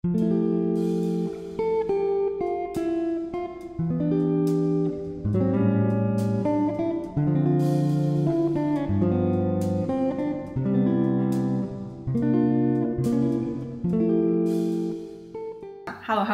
Hello，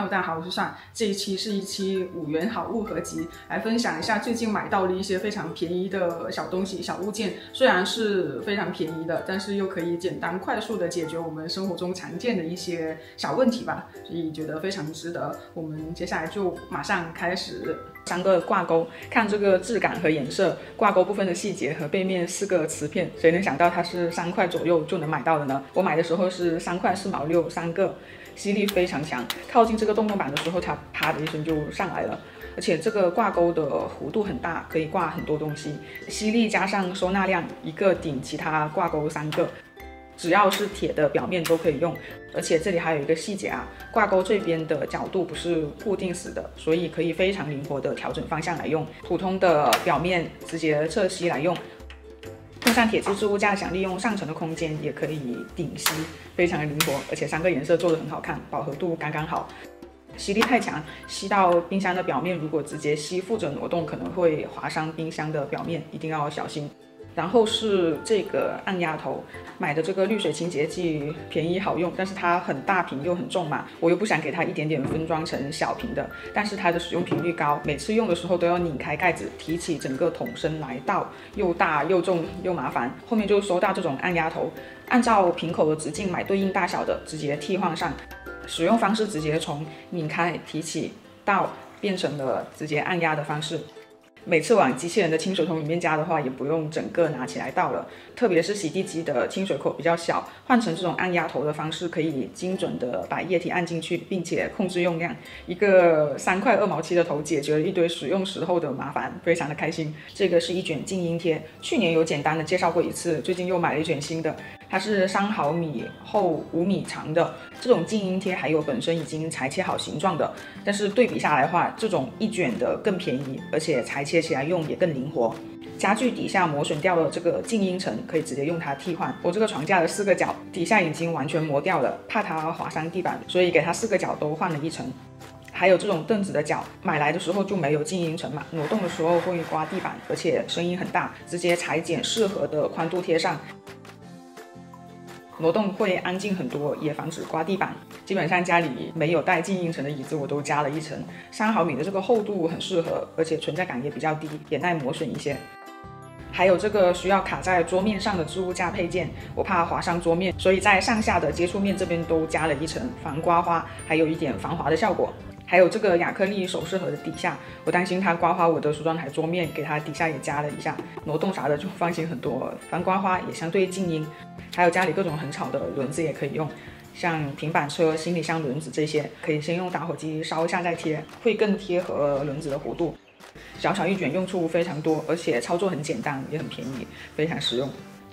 大家好，我是尚。这一期是一期5元好物合集，来分享一下最近买到了一些非常便宜的小东西、小物件。虽然是非常便宜的，但是又可以简单快速的解决我们生活中常见的一些小问题吧，所以觉得非常值得。我们接下来就马上开始。3个挂钩，看这个质感和颜色，挂钩部分的细节和背面4个磁片，谁能想到它是3块左右就能买到的呢？我买的时候是3块4毛6，3个，吸力非常强。靠近这个洞洞板的时候，它啪的一声就上来了。而且这个挂钩的弧度很大，可以挂很多东西，吸力加上收纳量，一个顶其他挂钩3个。只要是铁的表面都可以用，而且这里还有一个细节啊，挂钩这边的角度不是固定死的，所以可以非常灵活的调整方向来用。普通的表面直接侧吸来用，碰上铁质置物架，想利用上层的空间也可以顶吸，非常的灵活。而且3个颜色做得很好看，饱和度刚刚好。吸力太强，吸到冰箱的表面，如果直接吸附着挪动，可能会划伤冰箱的表面，一定要小心。然后是这个按压头，买的这个滤水清洁剂便宜好用，但是它很大瓶又很重嘛，我又不想给它一点点分装成小瓶的，但是它的使用频率高，每次用的时候都要拧开盖子，提起整个桶身来倒，又大又重又麻烦。后面就收到这种按压头，按照瓶口的直径买对应大小的，直接替换上。使用方式直接从拧开、提起、倒变成了直接按压的方式。每次往机器人的清水桶里面加的话，也不用整个拿起来倒了。特别是洗地机的清水口比较小，换成这种按压头的方式，可以精准的把液体按进去，并且控制用量。一个3块2毛7的头，解决了一堆使用时候的麻烦，非常的开心。这个是一卷静音贴，去年有简单的介绍过一次，最近又买了一卷新的。它是3毫米厚5米长的，这种静音贴还有本身已经裁切好形状的，但是对比下来的话，这种一卷的更便宜，而且裁切起来用也更灵活。家具底下磨损掉了这个静音层，可以直接用它替换。我这个床架的4个角底下已经完全磨掉了，怕它划伤地板，所以给它4个角都换了一层。还有这种凳子的脚，买来的时候就没有静音层嘛，挪动的时候会刮地板，而且声音很大，直接裁剪适合的宽度贴上。挪动会安静很多，也防止刮地板。基本上家里没有带静音层的椅子，我都加了一层。3毫米的这个厚度很适合，而且存在感也比较低，也耐磨损一些。还有这个需要卡在桌面上的置物架配件，我怕划伤桌面，所以在上下的接触面这边都加了一层防刮花，还有一点防滑的效果。还有这个亚克力首饰盒的底下，我担心它刮花我的梳妆台桌面，给它底下也加了一下，挪动啥的就放心很多，防刮花也相对静音。还有家里各种很吵的轮子也可以用，像平板车、行李箱轮子这些，可以先用打火机烧一下再贴，会更贴合轮子的弧度。小小一卷用处非常多，而且操作很简单，也很便宜，非常实用。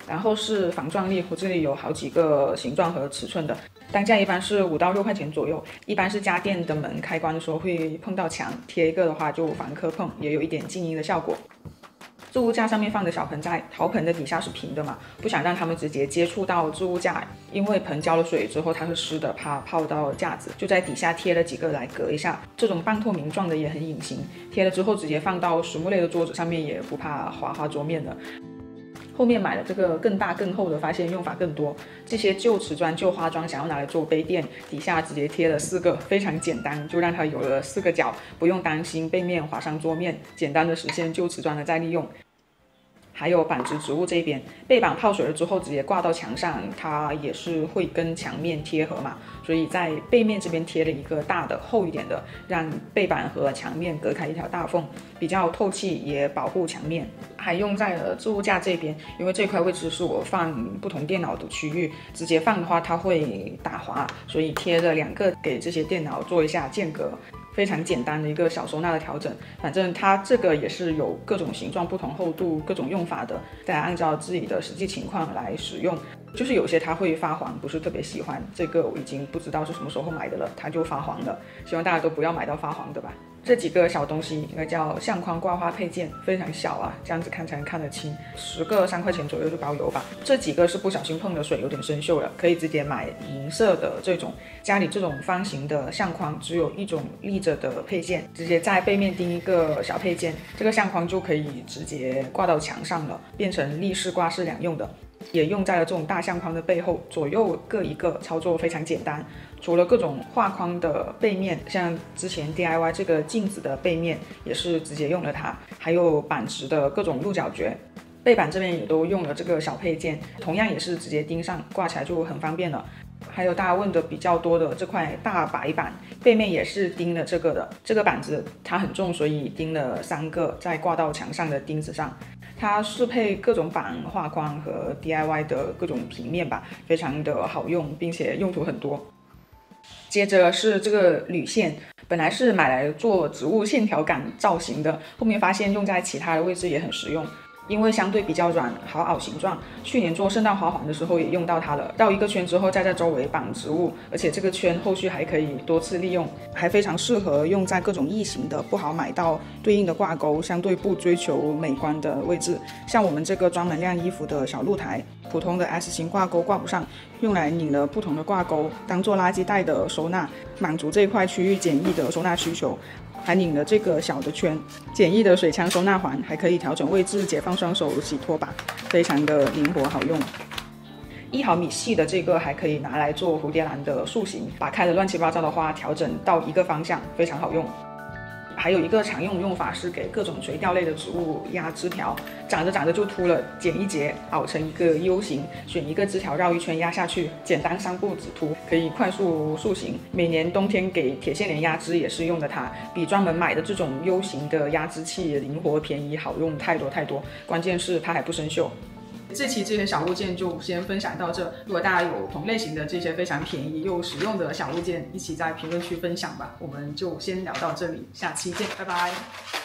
然后是防撞力，我这里有好几个形状和尺寸的，单价一般是5到6块钱左右。一般是家电的门开关的时候会碰到墙，贴一个的话就防磕碰，也有一点静音的效果。置物架上面放的小盆栽，陶盆的底下是平的嘛，不想让它们直接接触到置物架，因为盆浇了水之后它是湿的，怕泡到架子，就在底下贴了几个来隔一下。这种半透明状的也很隐形，贴了之后直接放到实木类的桌子上面，也不怕划花桌面的。后面买了这个更大更厚的，发现用法更多。这些旧瓷砖、旧花桩想要拿来做杯垫，底下直接贴了4个，非常简单，就让它有了4个角，不用担心背面划伤桌面，简单的实现旧瓷砖的再利用。还有板植植物这边，背板泡水了之后直接挂到墙上，它也是会跟墙面贴合嘛，所以在背面这边贴了一个大的厚一点的，让背板和墙面隔开一条大缝，比较透气也保护墙面。还用在了置物架这边，因为这块位置是我放不同电脑的区域，直接放的话它会打滑，所以贴了2个给这些电脑做一下间隔。非常简单的一个小收纳的调整，反正它这个也是有各种形状、不同厚度、各种用法的，大家按照自己的实际情况来使用。就是有些它会发黄，不是特别喜欢。这个我已经不知道是什么时候买的了，它就发黄了。希望大家都不要买到发黄的吧。这几个小东西应该叫相框挂花配件，非常小啊，这样子看才能看得清。10个3块钱左右就包邮吧。这几个是不小心碰的水有点生锈了，可以直接买银色的这种。家里这种方形的相框只有一种立着的配件，直接在背面钉一个小配件，这个相框就可以直接挂到墙上了，变成立式挂式两用的。也用在了这种大相框的背后，左右各一个，操作非常简单。除了各种画框的背面，像之前 DIY 这个镜子的背面也是直接用了它，还有板直的各种鹿角蕨，背板这边也都用了这个小配件，同样也是直接钉上，挂起来就很方便了。还有大家问的比较多的这块大白板，背面也是钉了这个的。这个板子它很重，所以钉了3个在挂到墙上的钉子上。它适配各种板画框和 DIY 的各种平面吧，非常的好用，并且用途很多。接着是这个铝线，本来是买来做植物线条感造型的，后面发现用在其他的位置也很实用。因为相对比较软，好凹形状。去年做圣诞花环的时候也用到它了，绕一个圈之后再在周围绑植物，而且这个圈后续还可以多次利用，还非常适合用在各种异形的不好买到对应的挂钩，相对不追求美观的位置。像我们这个专门晾衣服的小露台，普通的 S 型挂钩挂不上，用来拧了不同的挂钩，当做垃圾袋的收纳，满足这一块区域简易的收纳需求。还拧了这个小的圈，简易的水枪收纳环，还可以调整位置，解放双手洗拖把，非常的灵活好用。1毫米细的这个还可以拿来做蝴蝶兰的塑形，把开的乱七八糟的花调整到一个方向，非常好用。还有一个常用用法是给各种垂钓类的植物压枝条，长着长着就秃了，剪一截凹成一个 U 型，选一个枝条绕一圈压下去，简单3步止秃，可以快速塑形。每年冬天给铁线莲压枝也是用的它，比专门买的这种 U 型的压枝器灵活、便宜、好用太多太多。关键是它还不生锈。这期这些小物件就先分享到这。如果大家有同类型的这些非常便宜又实用的小物件，一起在评论区分享吧。我们就先聊到这里，下期见，拜拜。